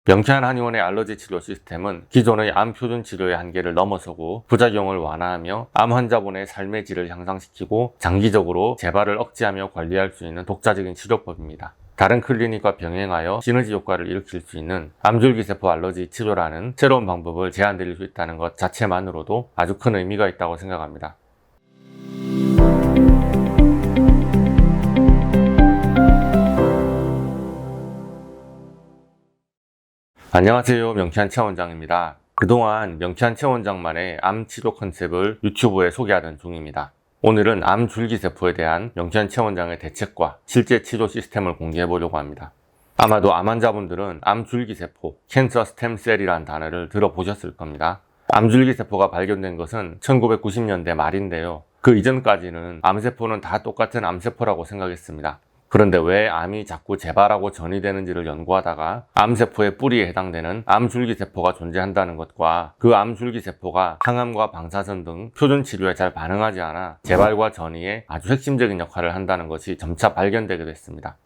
명쾌한 한의원의 알러지 치료 시스템은 기존의 암 표준 치료의 한계를 넘어서고 부작용을 완화하며 암 환자분의 삶의 질을 향상시키고 장기적으로 재발을 억제하며 관리할 수 있는 독자적인 치료법입니다. 다른 클리닉과 병행하여 시너지 효과를 일으킬 수 있는 암줄기세포 알러지 치료라는 새로운 방법을 제안드릴 수 있다는 것 자체만으로도 아주 큰 의미가 있다고 생각합니다. 안녕하세요, 명쾌한 최원장입니다. 그동안 명쾌한 최원장만의 암 치료 컨셉을 유튜브에 소개하던 중입니다. 오늘은 암 줄기세포에 대한 명쾌한 최원장의 대책과 실제 치료 시스템을 공개해 보려고 합니다. 아마도 암 환자분들은 암 줄기세포, 캔서 스템셀이라는 단어를 들어보셨을 겁니다. 암 줄기세포가 발견된 것은 1990년대 말인데요. 그 이전까지는 암세포는 다 똑같은 암세포라고 생각했습니다. 그런데 왜 암이 자꾸 재발하고 전이되는지를 연구하다가 암세포의 뿌리에 해당되는 암줄기세포가 존재한다는 것과 그 암줄기세포가 항암과 방사선 등 표준 치료에 잘 반응하지 않아 재발과 전이에 아주 핵심적인 역할을 한다는 것이 점차 발견되게 됐습니다.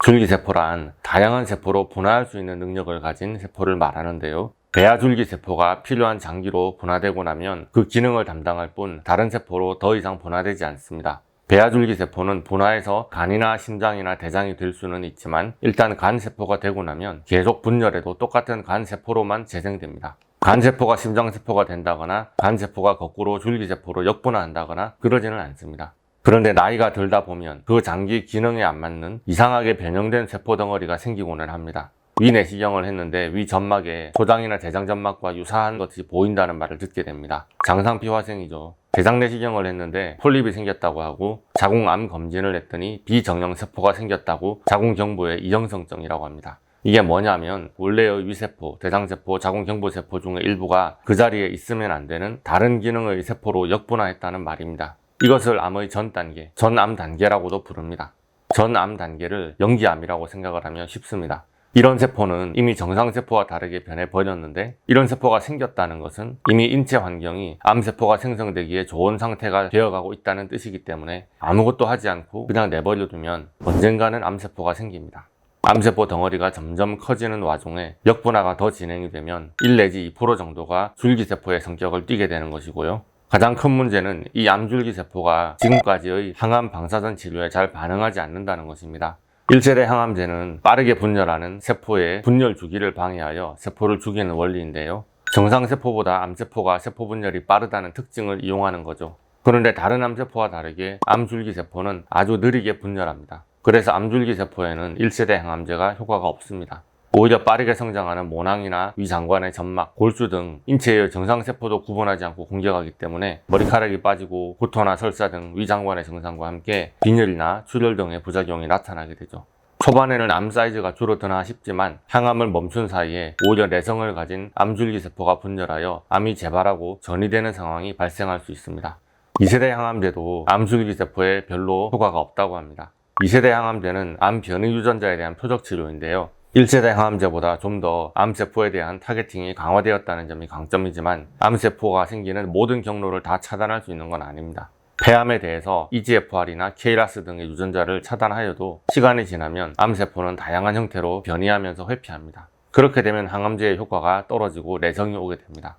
줄기세포란 다양한 세포로 분화할 수 있는 능력을 가진 세포를 말하는데요. 배아줄기세포가 필요한 장기로 분화되고 나면 그 기능을 담당할 뿐 다른 세포로 더 이상 분화되지 않습니다. 배아줄기세포는 분화해서 간이나 심장이나 대장이 될 수는 있지만 일단 간세포가 되고 나면 계속 분열해도 똑같은 간세포로만 재생됩니다. 간세포가 심장세포가 된다거나 간세포가 거꾸로 줄기세포로 역분화한다거나 그러지는 않습니다. 그런데 나이가 들다 보면 그 장기 기능에 안 맞는 이상하게 변형된 세포 덩어리가 생기고는 합니다. 위내시경을 했는데 위 점막에 소장이나 대장 점막과 유사한 것이 보인다는 말을 듣게 됩니다. 장상피화생이죠. 대장 내시경을 했는데 폴립이 생겼다고 하고 자궁암 검진을 했더니 비정형세포가 생겼다고 자궁경부의 이형성증이라고 합니다. 이게 뭐냐면 원래의 위세포, 대장세포, 자궁경부세포 중에 일부가 그 자리에 있으면 안 되는 다른 기능의 세포로 역분화했다는 말입니다. 이것을 암의 전 단계, 전암 단계라고도 부릅니다. 전암 단계를 연기암이라고 생각을 하면 쉽습니다. 이런 세포는 이미 정상세포와 다르게 변해버렸는데 이런 세포가 생겼다는 것은 이미 인체 환경이 암세포가 생성되기에 좋은 상태가 되어가고 있다는 뜻이기 때문에 아무것도 하지 않고 그냥 내버려두면 언젠가는 암세포가 생깁니다. 암세포 덩어리가 점점 커지는 와중에 역분화가 더 진행이 되면 1 내지 2% 정도가 줄기세포의 성격을 띠게 되는 것이고요. 가장 큰 문제는 이 암줄기세포가 지금까지의 항암 방사선 치료에 잘 반응하지 않는다는 것입니다. 1세대 항암제는 빠르게 분열하는 세포의 분열 주기를 방해하여 세포를 죽이는 원리인데요. 정상세포보다 암세포가 세포 분열이 빠르다는 특징을 이용하는 거죠. 그런데 다른 암세포와 다르게 암줄기세포는 아주 느리게 분열합니다. 그래서 암줄기세포에는 1세대 항암제가 효과가 없습니다. 오히려 빠르게 성장하는 모낭이나 위장관의 점막, 골수 등 인체의 정상세포도 구분하지 않고 공격하기 때문에 머리카락이 빠지고 구토나 설사 등 위장관의 증상과 함께 빈혈이나 출혈 등의 부작용이 나타나게 되죠. 초반에는 암 사이즈가 줄어드나 싶지만 항암을 멈춘 사이에 오히려 내성을 가진 암줄기세포가 분열하여 암이 재발하고 전이되는 상황이 발생할 수 있습니다. 2세대 항암제도 암줄기세포에 별로 효과가 없다고 합니다. 2세대 항암제는 암 변이 유전자에 대한 표적 치료인데요. 1세대 항암제보다 좀 더 암세포에 대한 타겟팅이 강화되었다는 점이 강점이지만 암세포가 생기는 모든 경로를 다 차단할 수 있는 건 아닙니다. 폐암에 대해서 EGFR이나 KRAS 등의 유전자를 차단하여도 시간이 지나면 암세포는 다양한 형태로 변이하면서 회피합니다. 그렇게 되면 항암제의 효과가 떨어지고 내성이 오게 됩니다.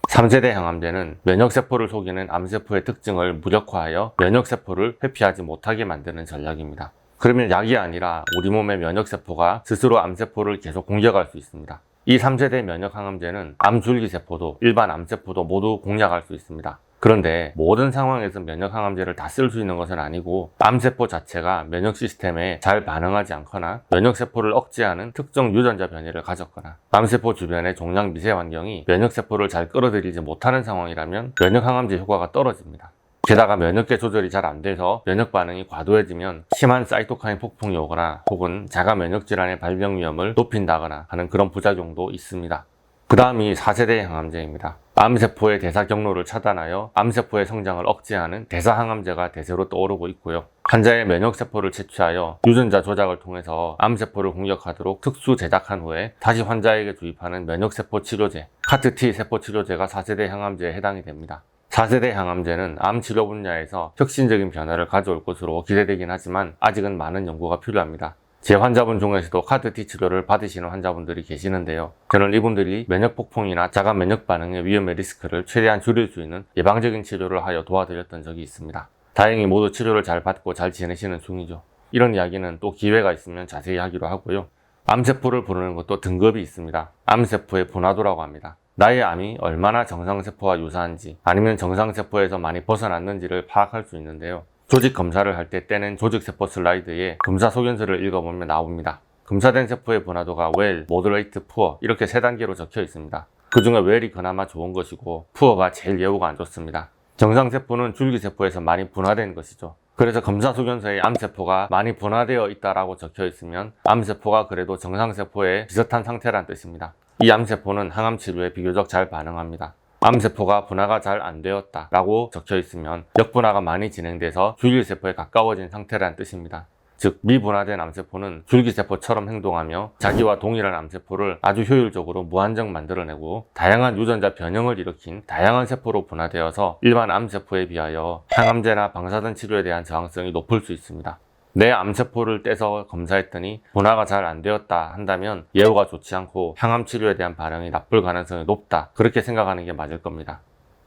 3세대 항암제는 면역세포를 속이는 암세포의 특징을 무력화하여 면역세포를 회피하지 못하게 만드는 전략입니다. 그러면 약이 아니라 우리 몸의 면역세포가 스스로 암세포를 계속 공격할 수 있습니다. 이 3세대 면역항암제는 암줄기세포도 일반 암세포도 모두 공략할 수 있습니다. 그런데 모든 상황에서 면역항암제를 다 쓸 수 있는 것은 아니고 암세포 자체가 면역 시스템에 잘 반응하지 않거나 면역세포를 억제하는 특정 유전자 변이를 가졌거나 암세포 주변의 종양 미세 환경이 면역세포를 잘 끌어들이지 못하는 상황이라면 면역항암제 효과가 떨어집니다. 게다가 면역계 조절이 잘 안 돼서 면역 반응이 과도해지면 심한 사이토카인 폭풍이 오거나 혹은 자가 면역 질환의 발병 위험을 높인다거나 하는 그런 부작용도 있습니다. 그 다음이 4세대 항암제입니다. 암세포의 대사 경로를 차단하여 암세포의 성장을 억제하는 대사항암제가 대세로 떠오르고 있고요. 환자의 면역세포를 채취하여 유전자 조작을 통해서 암세포를 공격하도록 특수 제작한 후에 다시 환자에게 주입하는 면역세포 치료제, CAR-T 세포 치료제가 4세대 항암제에 해당이 됩니다. 4세대 항암제는 암 치료 분야에서 혁신적인 변화를 가져올 것으로 기대되긴 하지만 아직은 많은 연구가 필요합니다. 제 환자분 중에서도 CAR-T 치료를 받으시는 환자분들이 계시는데요. 저는 이분들이 면역 폭풍이나 자가 면역 반응의 위험의 리스크를 최대한 줄일 수 있는 예방적인 치료를 하여 도와드렸던 적이 있습니다. 다행히 모두 치료를 잘 받고 잘 지내시는 중이죠. 이런 이야기는 또 기회가 있으면 자세히 하기로 하고요. 암세포를 부르는 것도 등급이 있습니다. 암세포의 분화도라고 합니다. 나의 암이 얼마나 정상세포와 유사한지 아니면 정상세포에서 많이 벗어났는지를 파악할 수 있는데요. 조직 검사를 할 때 떼낸 조직세포 슬라이드에 검사 소견서를 읽어보면 나옵니다. 검사된 세포의 분화도가 well, moderate, poor 이렇게 3단계로 적혀 있습니다. 그 중에 well이 그나마 좋은 것이고 poor가 제일 예후가 안 좋습니다. 정상세포는 줄기세포에서 많이 분화된 것이죠. 그래서 검사 소견서에 암세포가 많이 분화되어 있다라고 적혀 있으면 암세포가 그래도 정상세포에 비슷한 상태란 뜻입니다. 이 암세포는 항암 치료에 비교적 잘 반응합니다. 암세포가 분화가 잘 안 되었다 라고 적혀 있으면 역분화가 많이 진행돼서 줄기세포에 가까워진 상태란 뜻입니다. 즉 미분화된 암세포는 줄기세포처럼 행동하며 자기와 동일한 암세포를 아주 효율적으로 무한정 만들어내고 다양한 유전자 변형을 일으킨 다양한 세포로 분화되어서 일반 암세포에 비하여 항암제나 방사선 치료에 대한 저항성이 높을 수 있습니다. 내 암세포를 떼서 검사했더니 분화가 잘 안 되었다 한다면 예후가 좋지 않고 항암 치료에 대한 반응이 나쁠 가능성이 높다 그렇게 생각하는 게 맞을 겁니다.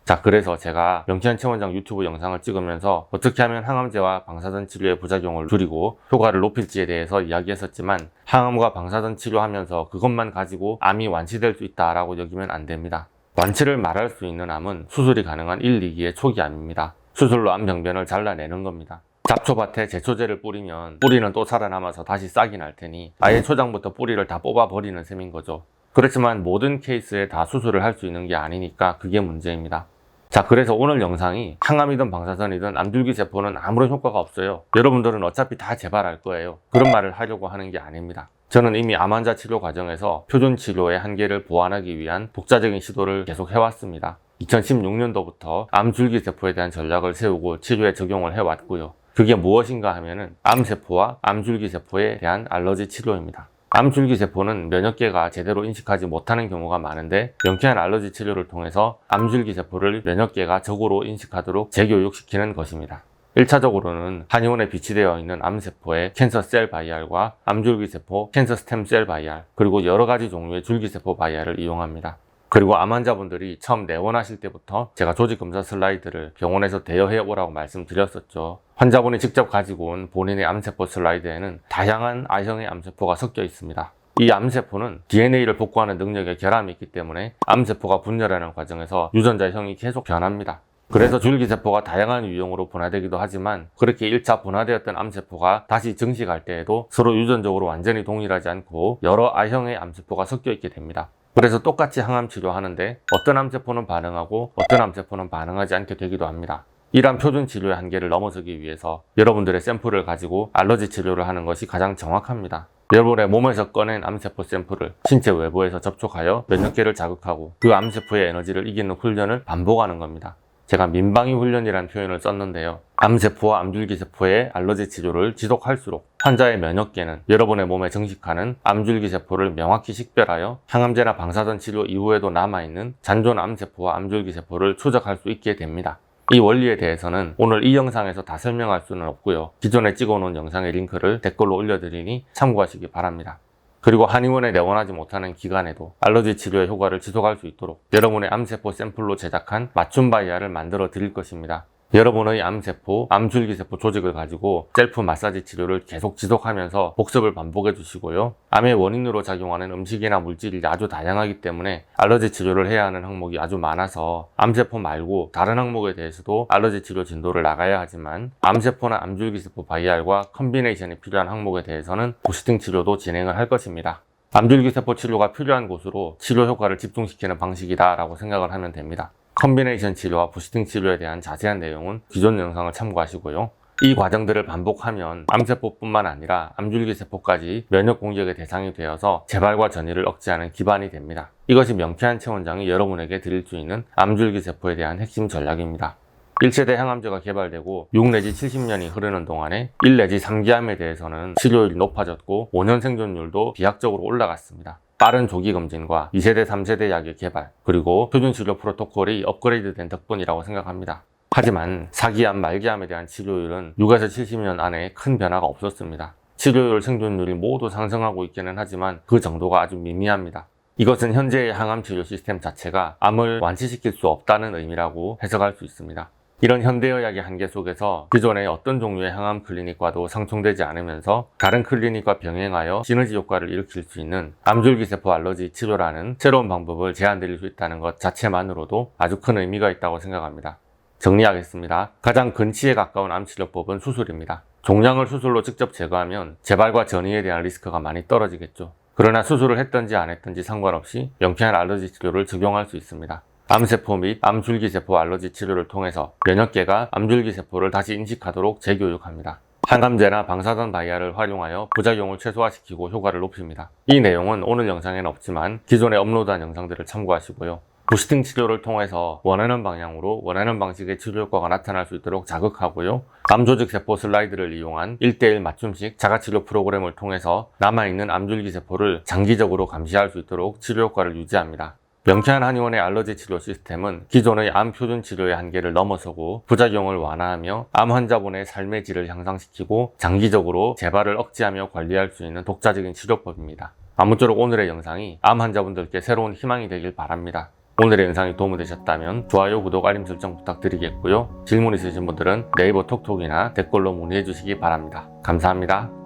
자, 그래서 제가 명찬 최원장 유튜브 영상을 찍으면서 어떻게 하면 항암제와 방사선 치료의 부작용을 줄이고 효과를 높일지에 대해서 이야기했었지만 항암과 방사선 치료하면서 그것만 가지고 암이 완치될 수 있다라고 여기면 안 됩니다. 완치를 말할 수 있는 암은 수술이 가능한 1, 2기의 초기 암입니다. 수술로 암병변을 잘라내는 겁니다. 잡초밭에 제초제를 뿌리면 뿌리는 또 살아남아서 다시 싹이 날 테니 아예 초장부터 뿌리를 다 뽑아버리는 셈인 거죠. 그렇지만 모든 케이스에 다 수술을 할 수 있는 게 아니니까 그게 문제입니다. 자, 그래서 오늘 영상이 항암이든 방사선이든 암줄기세포는 아무런 효과가 없어요. 여러분들은 어차피 다 재발할 거예요. 그런 말을 하려고 하는 게 아닙니다. 저는 이미 암 환자 치료 과정에서 표준 치료의 한계를 보완하기 위한 독자적인 시도를 계속 해왔습니다. 2016년도부터 암줄기세포에 대한 전략을 세우고 치료에 적용을 해왔고요. 그게 무엇인가 하면은 암세포와 암줄기세포에 대한 알러지 치료입니다. 암줄기세포는 면역계가 제대로 인식하지 못하는 경우가 많은데 명쾌한 알러지 치료를 통해서 암줄기세포를 면역계가 적으로 인식하도록 재교육시키는 것입니다. 1차적으로는 한의원에 비치되어 있는 암세포의 캔서 셀 바이알과 암줄기세포 캔서 스템 셀 바이알 그리고 여러가지 종류의 줄기세포 바이알을 이용합니다. 그리고 암 환자분들이 처음 내원하실 때부터 제가 조직검사 슬라이드를 병원에서 대여해 오라고 말씀드렸었죠. 환자분이 직접 가지고 온 본인의 암세포 슬라이드에는 다양한 I형의 암세포가 섞여 있습니다. 이 암세포는 DNA를 복구하는 능력에 결함이 있기 때문에 암세포가 분열하는 과정에서 유전자형이 계속 변합니다. 그래서 줄기세포가 다양한 유형으로 분화되기도 하지만 그렇게 1차 분화되었던 암세포가 다시 증식할 때에도 서로 유전적으로 완전히 동일하지 않고 여러 I형의 암세포가 섞여 있게 됩니다. 그래서 똑같이 항암 치료하는데 어떤 암세포는 반응하고 어떤 암세포는 반응하지 않게 되기도 합니다. 이러한 표준 치료의 한계를 넘어서기 위해서 여러분들의 샘플을 가지고 알러지 치료를 하는 것이 가장 정확합니다. 여러분의 몸에서 꺼낸 암세포 샘플을 신체 외부에서 접촉하여 면역계를 자극하고 그 암세포의 에너지를 이기는 훈련을 반복하는 겁니다. 제가 민방위 훈련이라는 표현을 썼는데요. 암세포와 암줄기세포의 알러지 치료를 지속할수록 환자의 면역계는 여러분의 몸에 증식하는 암줄기세포를 명확히 식별하여 항암제나 방사선 치료 이후에도 남아있는 잔존 암세포와 암줄기세포를 추적할 수 있게 됩니다. 이 원리에 대해서는 오늘 이 영상에서 다 설명할 수는 없고요. 기존에 찍어놓은 영상의 링크를 댓글로 올려드리니 참고하시기 바랍니다. 그리고 한의원에 내원하지 못하는 기간에도 알러지 치료의 효과를 지속할 수 있도록 여러분의 암세포 샘플로 제작한 맞춤 바이알을 만들어 드릴 것입니다. 여러분의 암세포, 암줄기세포 조직을 가지고 셀프 마사지 치료를 계속 지속하면서 복습을 반복해 주시고요. 암의 원인으로 작용하는 음식이나 물질이 아주 다양하기 때문에 알러지 치료를 해야 하는 항목이 아주 많아서 암세포 말고 다른 항목에 대해서도 알러지 치료 진도를 나가야 하지만 암세포나 암줄기세포 바이알과 컨비네이션이 필요한 항목에 대해서는 부스팅 치료도 진행을 할 것입니다. 암줄기세포 치료가 필요한 곳으로 치료 효과를 집중시키는 방식이다 라고 생각을 하면 됩니다. 컨비네이션 치료와 부스팅 치료에 대한 자세한 내용은 기존 영상을 참고하시고요. 이 과정들을 반복하면 암세포뿐만 아니라 암줄기세포까지 면역 공격의 대상이 되어서 재발과 전이를 억제하는 기반이 됩니다. 이것이 명쾌한 최원장이 여러분에게 드릴 수 있는 암줄기세포에 대한 핵심 전략입니다. 1세대 항암제가 개발되고 6 내지 70년이 흐르는 동안에 1 내지 3기암에 대해서는 치료율이 높아졌고 5년 생존율도 비약적으로 올라갔습니다. 빠른 조기 검진과 2세대, 3세대 약의 개발, 그리고 표준 치료 프로토콜이 업그레이드된 덕분이라고 생각합니다. 하지만 4기암, 말기암에 대한 치료율은 6에서 70년 안에 큰 변화가 없었습니다. 치료율, 생존율이 모두 상승하고 있기는 하지만 그 정도가 아주 미미합니다. 이것은 현재의 항암 치료 시스템 자체가 암을 완치시킬 수 없다는 의미라고 해석할 수 있습니다. 이런 현대의학의 한계 속에서 기존의 어떤 종류의 항암 클리닉과도 상충되지 않으면서 다른 클리닉과 병행하여 시너지 효과를 일으킬 수 있는 암줄기세포 알러지 치료라는 새로운 방법을 제안드릴 수 있다는 것 자체만으로도 아주 큰 의미가 있다고 생각합니다. 정리하겠습니다. 가장 근치에 가까운 암치료법은 수술입니다. 종양을 수술로 직접 제거하면 재발과 전이에 대한 리스크가 많이 떨어지겠죠. 그러나 수술을 했든지 안 했든지 상관없이 명쾌한 알러지 치료를 적용할 수 있습니다. 암세포 및 암줄기세포 알러지 치료를 통해서 면역계가 암줄기세포를 다시 인식하도록 재교육합니다. 항암제나 방사선 바이아를 활용하여 부작용을 최소화시키고 효과를 높입니다. 이 내용은 오늘 영상에는 없지만 기존에 업로드한 영상들을 참고하시고요. 부스팅 치료를 통해서 원하는 방향으로 원하는 방식의 치료 효과가 나타날 수 있도록 자극하고요. 암조직세포 슬라이드를 이용한 1:1 맞춤식 자가치료 프로그램을 통해서 남아있는 암줄기세포를 장기적으로 감시할 수 있도록 치료 효과를 유지합니다. 명쾌한 한의원의 알러지 치료 시스템은 기존의 암 표준 치료의 한계를 넘어서고 부작용을 완화하며 암 환자분의 삶의 질을 향상시키고 장기적으로 재발을 억제하며 관리할 수 있는 독자적인 치료법입니다. 아무쪼록 오늘의 영상이 암 환자분들께 새로운 희망이 되길 바랍니다. 오늘의 영상이 도움이 되셨다면 좋아요, 구독, 알림 설정 부탁드리겠고요. 질문 있으신 분들은 네이버 톡톡이나 댓글로 문의해 주시기 바랍니다. 감사합니다.